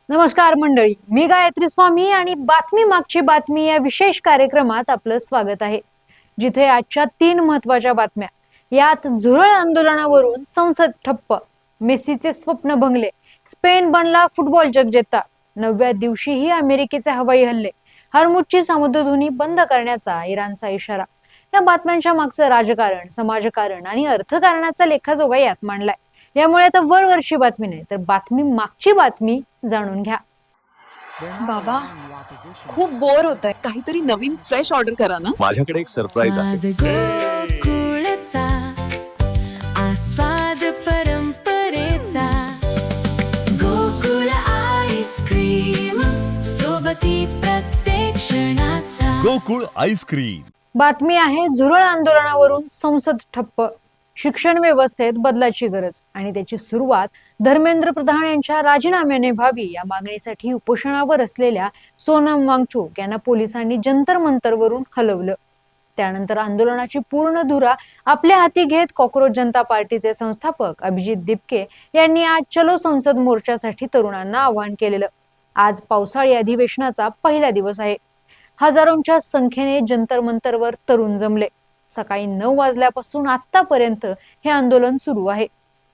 नमस्कार मंडळी, मी गायत्री स्वामी आणि बातमी मागची बातमी या विशेष कार्यक्रमात आपलं स्वागत आहे. जिथे आजच्या 3 महत्वाच्या बातम्या. यात झुरळ आंदोलनावरून संसद ठप्प, मेसीचे स्वप्न भंगले, स्पेन बनला फुटबॉल जगजेता, 9व्या दिवशीही अमेरिकेचे हवाई हल्ले, हर्मुजची सामुद्रधुनी बंद करण्याचा इराणचा इशारा. या बातम्यांच्या मागचं राजकारण, समाजकारण आणि अर्थकारणाचा लेखाजोखा यात मांडलाय. यामुळे आता वरवरची बातमी नाही तर बातमी मागची बातमी जाणून घ्या. बाबा खूप बोर होतंय, काहीतरी नवीन फ्रेश ऑर्डर करा ना. माझ्याकडे एक सरप्राईज आहे. गोकुळचा आस्वाद परंपरेचा, गोकुळ आईस्क्रीम सोबती प्रत्येक क्षणाचा. गोकुळ आईस्क्रीम. बातमी आहे झुरळ आंदोलनावरून संसद ठप्प, शिक्षण व्यवस्थेत बदलाची गरज आणि त्याची सुरुवात धर्मेंद्र प्रधान यांच्या राजीनाम्याने व्हावी या मागणीसाठी उपोषणावर असलेल्या सोनम वांगचुक यांना पोलिसांनी जंतर मंतरवरून हलवलं. त्यानंतर आंदोलनाची पूर्ण धुरा आपल्या हाती घेत कॉक्रोच जनता पार्टीचे संस्थापक अभिजित दिपके यांनी आज चलो संसद मोर्चासाठी तरुणांना आवाहन केलेलं. आज पावसाळी अधिवेशनाचा पहिला दिवस आहे. हजारोंच्या संख्येने जंतर मंतरवर तरुण जमले. सकाळी 9 वाजल्यापासून आतापर्यंत हे आंदोलन सुरू आहे.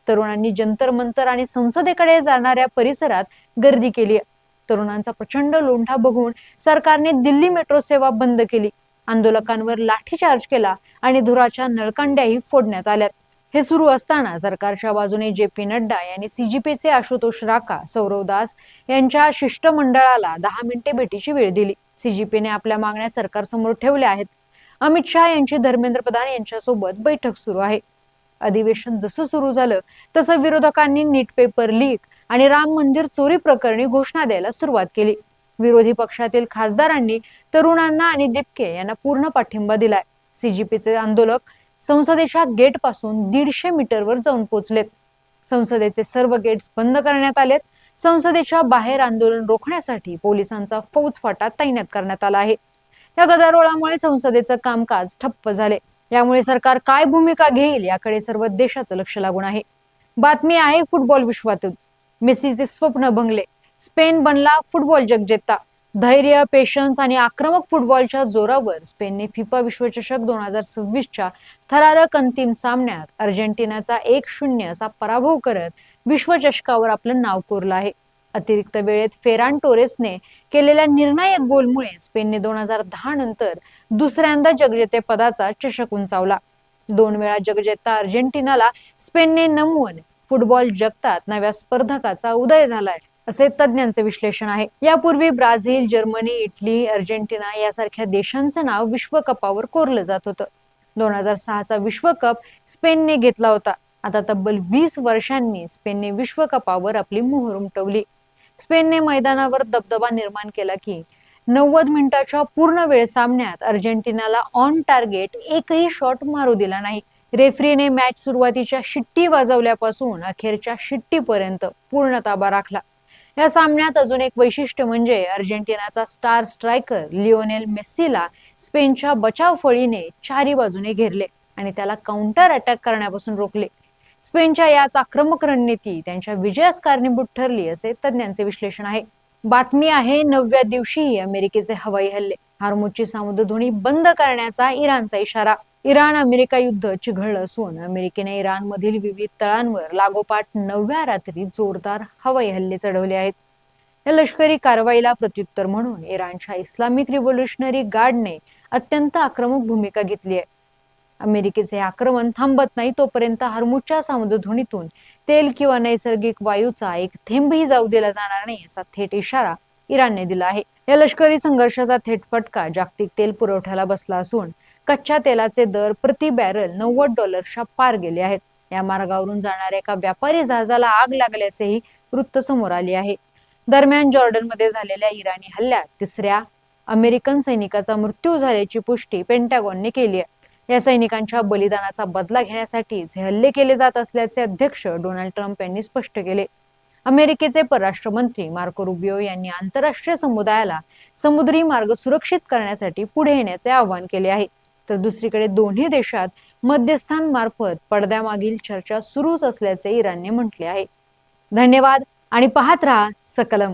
तरुणांनी जंतर मंतर आणि संसदेकडे जाणाऱ्या परिसरात गर्दी केली आहे. तरुणांचा प्रचंड लोंढा बघून सरकारने दिल्ली मेट्रो सेवा बंद केली, आंदोलकांवर लाठीचार्ज केला आणि धुराच्या नळकांड्याही फोडण्यात आल्यात. हे सुरू असताना सरकारच्या बाजूने जे.पी. नड्डा यांनी सीजीपीचे आशुतोष राका, सौरव दास यांच्या शिष्टमंडळाला 10 मिनिटे भेटीची वेळ दिली. सीजीपीने आपल्या मागण्या सरकारसमोर ठेवल्या आहेत. अमित शहा यांची धर्मेंद्र प्रधान यांच्यासोबत बैठक सुरू आहे. अधिवेशन जसं सुरू झालं तसं विरोधकांनी नीट पेपर लीक आणि राम मंदिर चोरी प्रकरणी घोषणा द्यायला सुरुवात केली. विरोधी पक्षातील खासदारांनी तरुणांना आणि दिपके यांना पूर्ण पाठिंबा दिलाय. सीजीपीचे आंदोलक संसदेच्या गेट पासून 150 मीटरवर जाऊन पोहोचलेत. संसदेचे सर्व गेट्स बंद करण्यात आलेत. संसदेच्या बाहेर आंदोलन रोखण्यासाठी पोलिसांचा फौजफाटा तैनात करण्यात आला आहे. या गदारोळामुळे संसदेचं कामकाज ठप्प झाले. यामुळे सरकार काय भूमिका घेईल याकडे सर्व देशाचं लक्ष लागून आहे. बातमी आहे फुटबॉल विश्वातून. मेसीचे स्वप्न भंगले, स्पेन बनला फुटबॉल जगजेता. धैर्य, पेशन्स आणि आक्रमक फुटबॉलच्या जोरावर स्पेनने फिफा विश्वचषक 2026च्या थरारक अंतिम सामन्यात अर्जेंटिनाचा 1-0 असा पराभव करत विश्वचषकावर आपलं नाव कोरलं आहे. अतिरिक्त वेळेत फेरान टोरेसने केलेल्या निर्णायक गोलमुळे स्पेनने 2010 नंतर दुसऱ्यांदा जगजेते पदाचा चषक उंचावला. 2 वेळा जगजेता अर्जेंटिनाला स्पेनने नमवून फुटबॉल जगतात नव्या स्पर्धकाचा उदय झालाय असे तज्ज्ञांचे विश्लेषण आहे. यापूर्वी ब्राझील, जर्मनी, इटली, अर्जेंटिना यासारख्या देशांचं नाव विश्वकपावर कोरलं जात होतं. 2006चा विश्वकप स्पेनने घेतला होता. आता तब्बल 20 वर्षांनी स्पेनने विश्वकपावर आपली मोहर उमटवली. स्पेनने मैदानावर दबदबा निर्माण केला की 90 मिनिटाच्या पूर्ण वेळ सामन्यात अर्जेंटिनाला ऑन टार्गेट एकही शॉट मारू दिला नाही. रेफरीने मॅच सुरुवातीच्या शिट्टी वाजवल्यापासून अखेरच्या शिट्टीपर्यंत पूर्ण ताबा राखला. या सामन्यात अजून एक वैशिष्ट्य म्हणजे अर्जेंटिनाचा स्टार स्ट्रायकर लिओनेल मेस्सीला स्पेनच्या बचाव फळीने चारी बाजूने घेरले आणि त्याला काउंटर अटॅक करण्यापासून रोखले. स्पेनच्या याच आक्रमक रणनीती त्यांच्या विजयास कारणीभूत ठरली असे तज्ज्ञांचे विश्लेषण आहे. बातमी आहे 9व्या दिवशीही अमेरिकेचे हवाई हल्ले, हर्मुजची सामुद्रधुनी बंद करण्याचा इराणचा इशारा. इराण अमेरिका युद्ध चिघळलं असून अमेरिकेने इराणमधील विविध तळांवर लागोपाठ 9व्या रात्री जोरदार हवाई हल्ले चढवले आहेत. या लष्करी कारवाईला प्रत्युत्तर म्हणून इराणच्या इस्लामिक रिव्होल्युशनरी गार्डने अत्यंत आक्रमक भूमिका घेतली आहे. अमेरिकेचे आक्रमण थांबत नाही तोपर्यंत हर्मुजच्या सामुद्रधुनीतून तेल किंवा नैसर्गिक वायूचा एक थेंबही जाऊ दिला जाणार नाही असा थेट इशारा इराणने दिला आहे. या लष्करी संघर्षाचा थेट फटका जागतिक तेल पुरवठ्याला बसला असून कच्च्या तेलाचे दर प्रति बॅरल $90च्या पार गेले आहेत. या मार्गावरून जाणाऱ्या एका व्यापारी जहाजाला आग लागल्याचेही वृत्त समोर आले आहे. दरम्यान जॉर्डनमध्ये झालेल्या इराणी हल्ल्यात 3ऱ्या अमेरिकन सैनिकाचा मृत्यू झाल्याची पुष्टी पेंटागॉनने केली आहे. या सैनिकांच्या बलिदानाचा बदला घेण्यासाठीच हे हल्ले केले जात असल्याचे अध्यक्ष डोनाल्ड ट्रम्प यांनी स्पष्ट केले. अमेरिकेचे परराष्ट्र मंत्री मार्को रुबियो यांनी आंतरराष्ट्रीय समुदायाला समुद्री मार्ग सुरक्षित करण्यासाठी पुढे येण्याचे आवाहन केले आहे. तर दुसरीकडे दोन्ही देशात मध्यस्थांमार्फत पडद्यामागील चर्चा सुरूच असल्याचे इराणने म्हटले आहे. धन्यवाद आणि पाहत रहा सकलम.